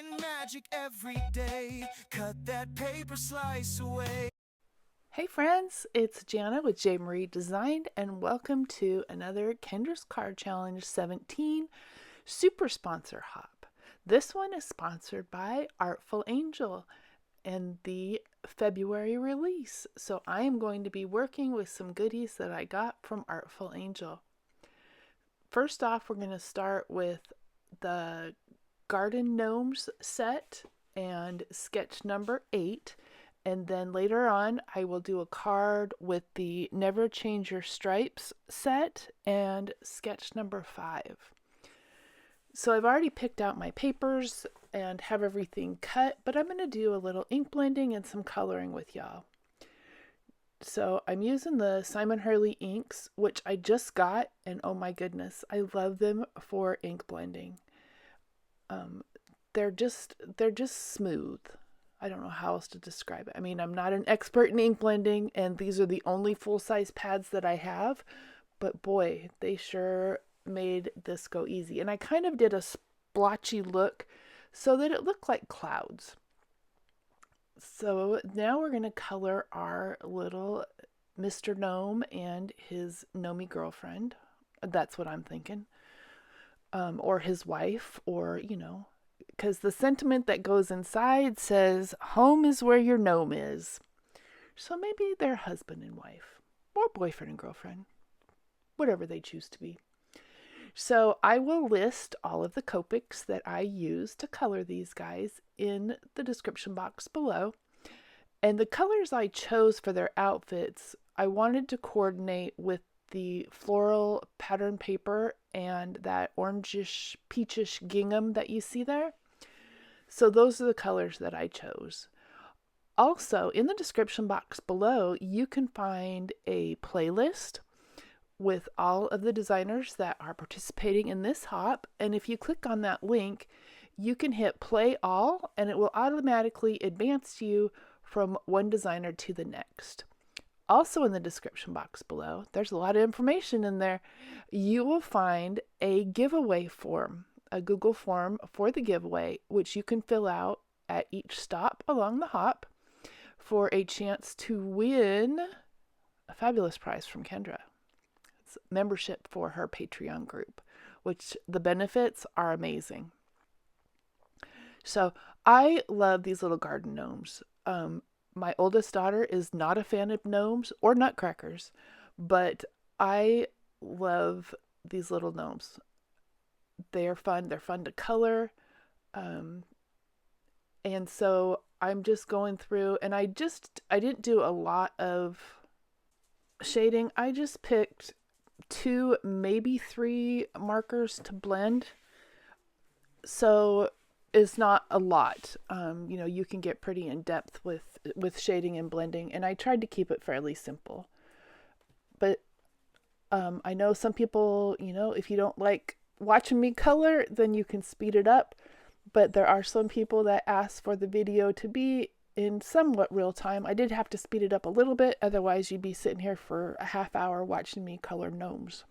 making magic every day. Cut that paper slice away. Hey friends, it's Jana with J. Marie Design, and welcome to another Kendra's Card Challenge 17 Super Sponsor Hop. This one is sponsored by Artful Angel and the February release. So I am going to be working with some goodies that I got from Artful Angel. First off, we're going to start with the Garden Gnomes set and sketch number 8. And then later on, I will do a card with the Never Change Your Stripes set and sketch number 5. So I've already picked out my papers and have everything cut, but I'm going to do a little ink blending and some coloring with y'all. So I'm using the Simon Hurley inks, which I just got, and oh my goodness, I love them for ink blending. They're just smooth. I don't know how else to describe it. I mean, I'm not an expert in ink blending, and these are the only full-size pads that I have, but boy, they sure made this go easy. And I kind of did a splotchy look so that it looked like clouds. So now we're going to color our little Mr. Gnome and his gnomey girlfriend. That's what I'm thinking. Or his wife, or, because the sentiment that goes inside says, home is where your gnome is. So maybe they're husband and wife, or boyfriend and girlfriend, whatever they choose to be. So I will list all of the copics that I use to color these guys in the description box below. And the colors I chose for their outfits, I wanted to coordinate with the floral pattern paper and that orangish, peachish gingham that you see there. So those are the colors that I chose. Also, in the description box below, you can find a playlist with all of the designers that are participating in this hop. And if you click on that link, you can hit play all, and it will automatically advance you from one designer to the next. Also in the description box below, there's a lot of information in there. You will find a giveaway form, a Google form for the giveaway, which you can fill out at each stop along the hop for a chance to win a fabulous prize from Kendra. It's membership for her Patreon group, which the benefits are amazing. So I love these little garden gnomes. My oldest daughter is not a fan of gnomes or nutcrackers, but I love these little gnomes. They're fun. They're fun to color. And so I'm just going through, and I didn't do a lot of shading. I just picked 2, maybe 3 markers to blend. So it's not a lot. You can get pretty in depth with shading and blending, and I tried to keep it fairly simple. But I know some people, if you don't like watching me color, then you can speed it up. But there are some people that ask for the video to be in somewhat real time. I did have to speed it up a little bit, otherwise you'd be sitting here for a half hour watching me color gnomes.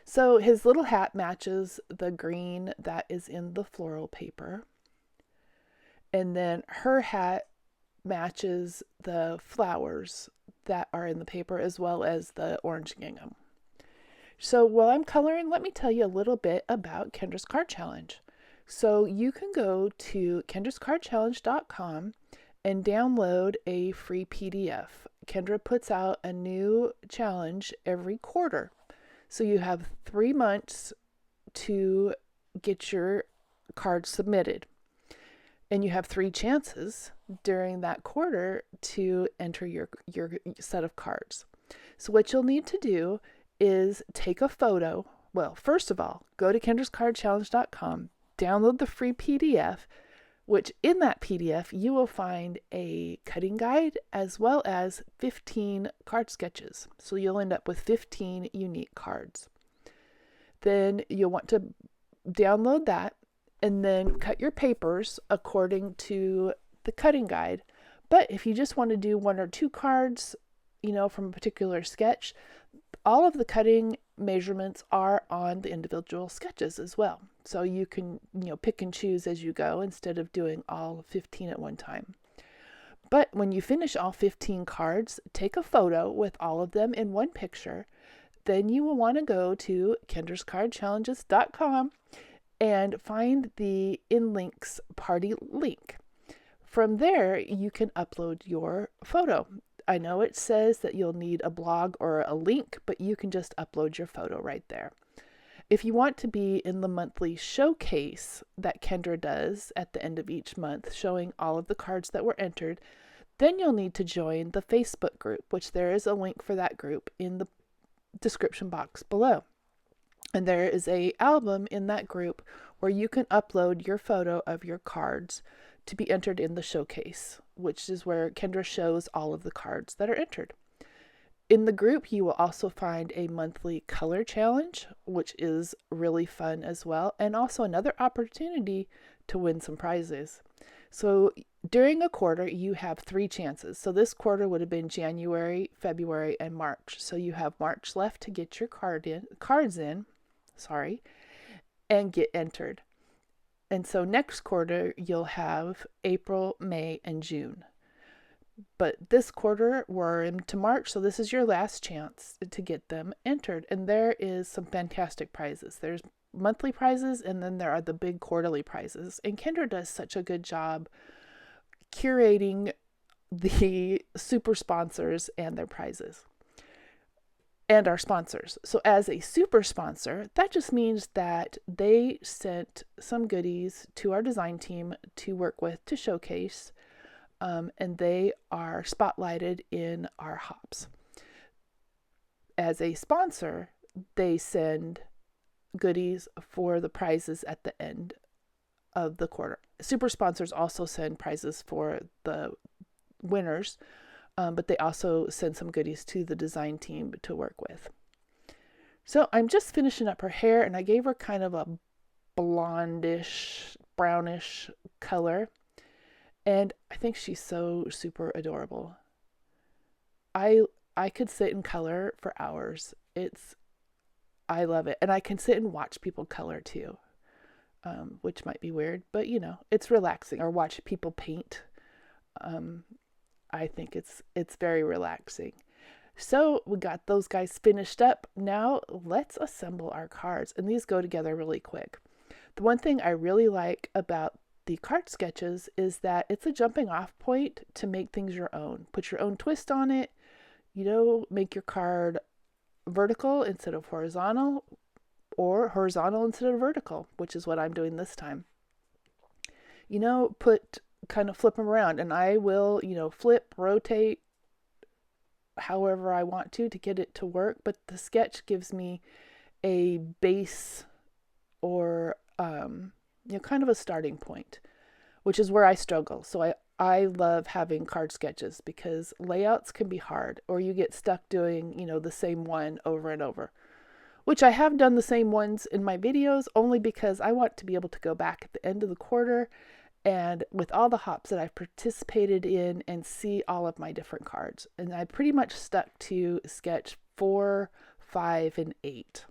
So his little hat matches the green that is in the floral paper. And then her hat matches the flowers that are in the paper, as well as the orange gingham. So while I'm coloring, let me tell you a little bit about Kendra's Card Challenge. So you can go to kendrascardchallenge.com and download a free PDF. Kendra puts out a new challenge every quarter. So you have 3 months to get your card submitted. And you have 3 chances during that quarter to enter your set of cards. So what you'll need to do is take a photo. Well, first of all, go to kendrascardchallenge.com, download the free PDF, which in that PDF you will find a cutting guide as well as 15 card sketches. So you'll end up with 15 unique cards. Then you'll want to download that and then cut your papers according to the cutting guide. But if you just want to do 1 or 2 cards, from a particular sketch, all of the cutting measurements are on the individual sketches as well. So you can, pick and choose as you go instead of doing all 15 at one time. But when you finish all 15 cards, take a photo with all of them in one picture. Then you will want to go to kendrascardchallenges.com and find the InLinkz party link. From there, you can upload your photo. I know it says that you'll need a blog or a link, but you can just upload your photo right there. If you want to be in the monthly showcase that Kendra does at the end of each month, showing all of the cards that were entered, then you'll need to join the Facebook group, which there is a link for that group in the description box below. And there is an album in that group where you can upload your photo of your cards to be entered in the showcase, which is where Kendra shows all of the cards that are entered. In the group, you will also find a monthly color challenge, which is really fun as well, and also another opportunity to win some prizes. So during a quarter, you have 3 chances. So this quarter would have been January, February, and March. So you have March left to get your cards in, and get entered. And so next quarter, you'll have April, May, and June. But this quarter, we're into March, so this is your last chance to get them entered. And there is some fantastic prizes. There's monthly prizes, and then there are the big quarterly prizes. And Kendra does such a good job curating the super sponsors and their prizes and our sponsors. So as a super sponsor, that just means that they sent some goodies to our design team to work with to showcase, and they are spotlighted in our hops. As a sponsor, they send goodies for the prizes at the end of the quarter. Super sponsors also send prizes for the winners, but they also send some goodies to the design team to work with. So I'm just finishing up her hair, and I gave her kind of a blondish, brownish color, and I think she's so super adorable. I could sit and color for hours. I love it, and I can sit and watch people color too, which might be weird, but it's relaxing. Or watch people paint. I think it's very relaxing. So we got those guys finished up. Now let's assemble our cards, and these go together really quick. The one thing I really like about the card sketches is that it's a jumping off point to make things your own. Put your own twist on it. Make your card vertical instead of horizontal, or horizontal instead of vertical, which is what I'm doing this time. Kind of flip them around, and I will, flip, rotate, however I want to get it to work. But the sketch gives me a base or, kind of a starting point, which is where I struggle. So I love having card sketches because layouts can be hard, or you get stuck doing, the same one over and over, which I have done the same ones in my videos only because I want to be able to go back at the end of the quarter and with all the hops that I've participated in and see all of my different cards. And I pretty much stuck to sketch 4, 5, and 8.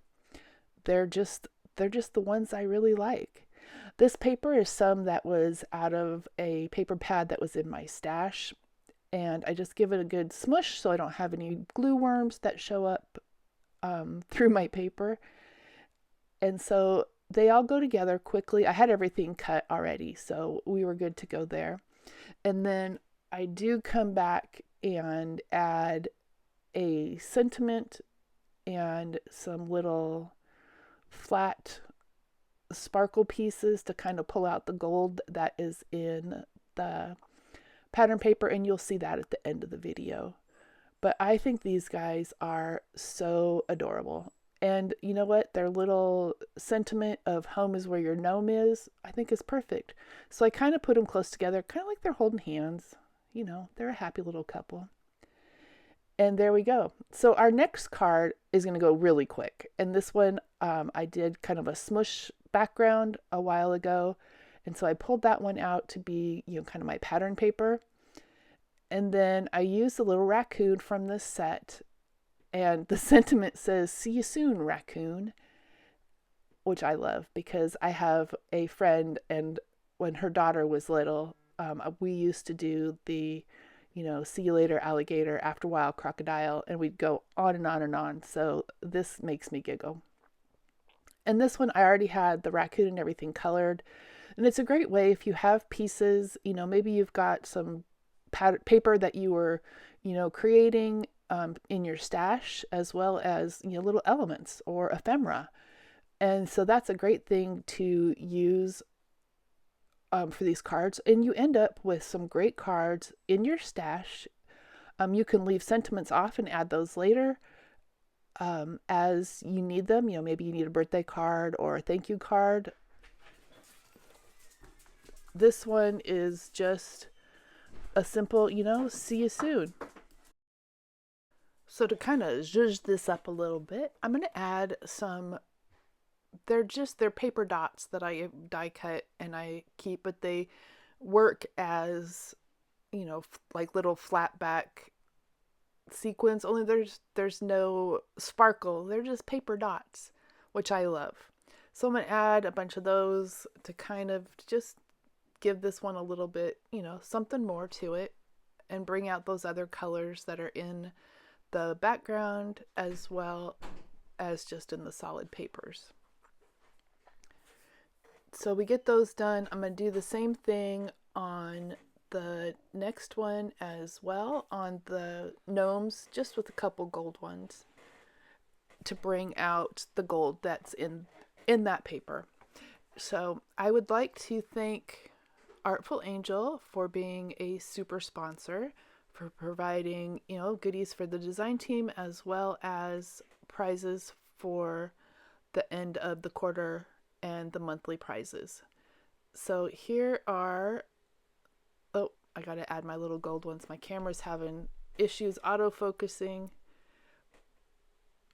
They're just the ones I really like. This paper is some that was out of a paper pad that was in my stash, and I just give it a good smush so I don't have any glue worms that show up through my paper. And so they all go together quickly. I had everything cut already, so we were good to go there. And then I do come back and add a sentiment and some little flat sparkle pieces to kind of pull out the gold that is in the pattern paper, and you'll see that at the end of the video. But I think these guys are so adorable. And you know what? Their little sentiment of home is where your gnome is, I think is perfect. So I kind of put them close together, kind of like they're holding hands. They're a happy little couple. And there we go. So our next card is going to go really quick. And this one, I did kind of a smush background a while ago. And so I pulled that one out to be, kind of my pattern paper. And then I used a little raccoon from this set. And the sentiment says, "See you soon, raccoon." which I love because I have a friend, and when her daughter was little, we used to do the, see you later alligator, after a while crocodile, and we'd go on and on and on. So this makes me giggle. And this one, I already had the raccoon and everything colored. And it's a great way if you have pieces, maybe you've got some paper that you were, creating in your stash, as well as, little elements or ephemera. And so that's a great thing to use for these cards. And you end up with some great cards in your stash. You can leave sentiments off and add those later as you need them. Maybe you need a birthday card or a thank you card. This one is just a simple, see you soon. So to kind of zhuzh this up a little bit, I'm going to add some, they're paper dots that I die cut and I keep, but they work as, like little flat back sequins, only there's no sparkle. They're just paper dots, which I love. So I'm going to add a bunch of those to kind of just give this one a little bit, something more to it, and bring out those other colors that are in the background as well as just in the solid papers. So we get those done. I'm going to do the same thing on the next one as well, on the gnomes, just with a couple gold ones to bring out the gold that's in that paper. So I would like to thank Artful Angel for being a super sponsor, for providing, goodies for the design team, as well as prizes for the end of the quarter and the monthly prizes. So here are, oh, I got to add my little gold ones. My camera's having issues autofocusing.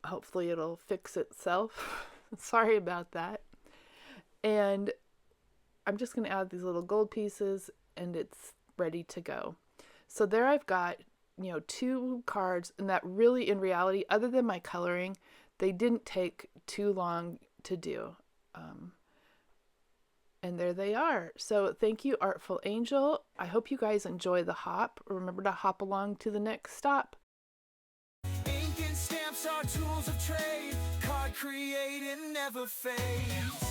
Hopefully it'll fix itself. Sorry about that. And I'm just going to add these little gold pieces and it's ready to go. So there I've got, 2 cards, and that really, in reality, other than my coloring, they didn't take too long to do. And there they are. So thank you, Artful Angel. I hope you guys enjoy the hop. Remember to hop along to the next stop. Ink and stamps are tools of trade. Card creating never fades.